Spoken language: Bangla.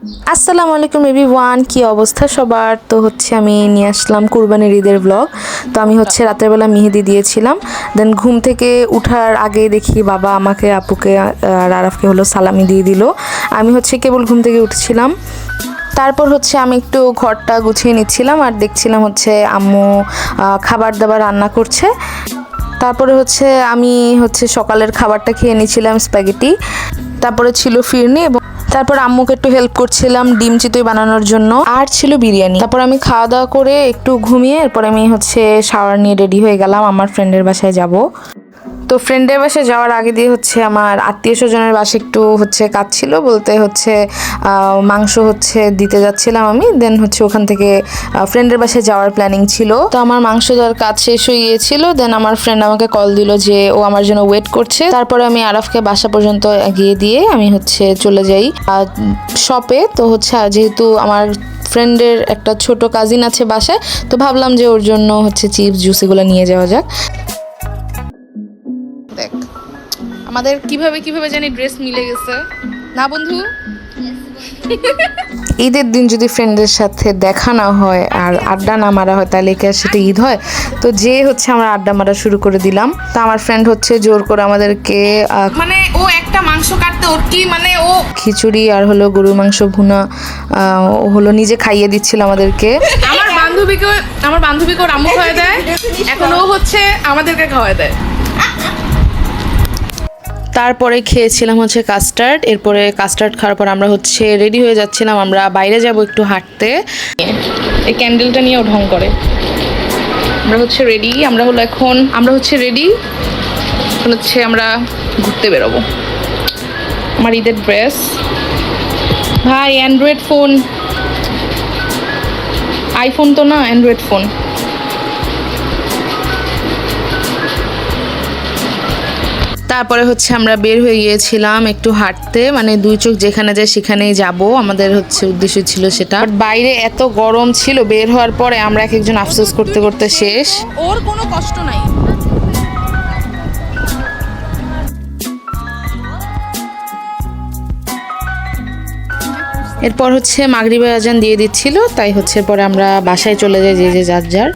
আসসালামু আলাইকুম এভরিওয়ান, কি অবস্থা সবার? তো হচ্ছে আমি নিয়ে আসলাম কুরবানির ঈদের ব্লগ। তো আমি হচ্ছে রাতের বেলা মেহেদি দিয়েছিলাম, দেন ঘুম থেকে উঠার আগে দেখি বাবা আমাকে, আপুকে আর আরাফকে হলো সালামি দিয়ে দিল। আমি হচ্ছে কেবল ঘুম থেকে উঠছিলাম। তারপর হচ্ছে আমি একটু ঘরটা গুছিয়ে নিচ্ছিলাম আর দেখছিলাম হচ্ছে আম্মু খাবার দাবার রান্না করছে। তারপরে হচ্ছে আমি হচ্ছে সকালের খাবারটা খেয়ে নিয়েছিলাম, স্প্যাগেটি, তারপরে ছিল ফিরনি, এবং তারপর আম্মুকে একটু হেল্প করছিলাম ডিম চিতই বানানোর জন্য, আর ছিল বিরিয়ানি। তারপর আমি খাওয়া দাওয়া করে একটু ঘুমিয়ে এরপর আমি হচ্ছে শাওয়ার নিয়ে রেডি হয়ে গেলাম, আমার ফ্রেন্ডের বাসায় যাব। তো ফ্রেন্ডের বাসায় যাওয়ার আগে দিয়ে হচ্ছে আমার আত্মীয় স্বজনের বাসায় একটু হচ্ছে কাজ ছিল, বলতে হচ্ছে মাংস হচ্ছে দিতে যাচ্ছিলাম আমি, দেন হচ্ছে ওখান থেকে ফ্রেন্ডের বাসায় যাওয়ার প্ল্যানিং ছিল। তো আমার মাংস দেওয়ার কাজ শেষ হয়ে গিয়েছিল, দেন আমার ফ্রেন্ড আমাকে কল দিল যে ও আমার জন্য ওয়েট করছে। তারপরে আমি আরাফকে বাসা পর্যন্ত এগিয়ে দিয়ে আমি হচ্ছে চলে যাই শপে। তো হচ্ছে যেহেতু আমার ফ্রেন্ডের একটা ছোট কাজিন আছে বাসায়, তো ভাবলাম যে ওর জন্য হচ্ছে চিপস জুস এগুলো নিয়ে যাওয়া যাক। দেখ আমাদের কিভাবে কিভাবে জানি ড্রেস মিলে গেছে না বন্ধু? ঈদের দিন যদি ফ্রেন্ডের সাথে দেখা না হয় আর আড্ডা না মারা হয় তাহলে কি আর সেটা ঈদ হয়? তো যে হচ্ছে আমরা আড্ডা মারা শুরু করে দিলাম। তো আমার ফ্রেন্ড হচ্ছে জোর করে আমাদেরকে মানে ও একটা মাংস কাটতে ওর কি মানে ও খিচুড়ি আর হলো গরুর মাংস ভুনা ও হলো নিজে খাইয়ে দিচ্ছিল আমাদেরকে। আমার বান্ধবীকে ওর আম্মু খাওয়ায় দেয়, এখন ও হচ্ছে আমাদেরকে খাওয়ায় দেয়। তারপরে খেয়েছিলাম হচ্ছে কাস্টার্ড। এরপরে কাস্টার্ড খাওয়ার পর আমরা হচ্ছে রেডি হয়ে যাচ্ছিলাম, আমরা বাইরে যাব একটু হাঁটতে। এই ক্যান্ডেলটা নিয়েও ঢং করে। আমরা হচ্ছে রেডি আমরা ঘুরতে বেরোবো। আমার ঈদের ড্রেস, ভাই অ্যান্ড্রয়েড ফোন, আইফোন তো না, অ্যান্ড্রয়েড ফোন। তারপরে হচ্ছে আমরা বের হয়ে গিয়েছিলাম একটু হাঁটতে, মানে দুই চোখ যেখানে যায় সেখানেই যাব, আমাদের হচ্ছে উদ্দেশ্য ছিল সেটা। বাইরে এত গরম ছিল, বের হওয়ার পরে আমরা এক একজন আফসোস করতে করতে শেষ। ওর কোনো কষ্ট নাই। এরপর হচ্ছে মাগরিবের আজান দিয়ে দিচ্ছিল, তাই হচ্ছে পরে আমরা বাসায় চলে যাই যে যার যার।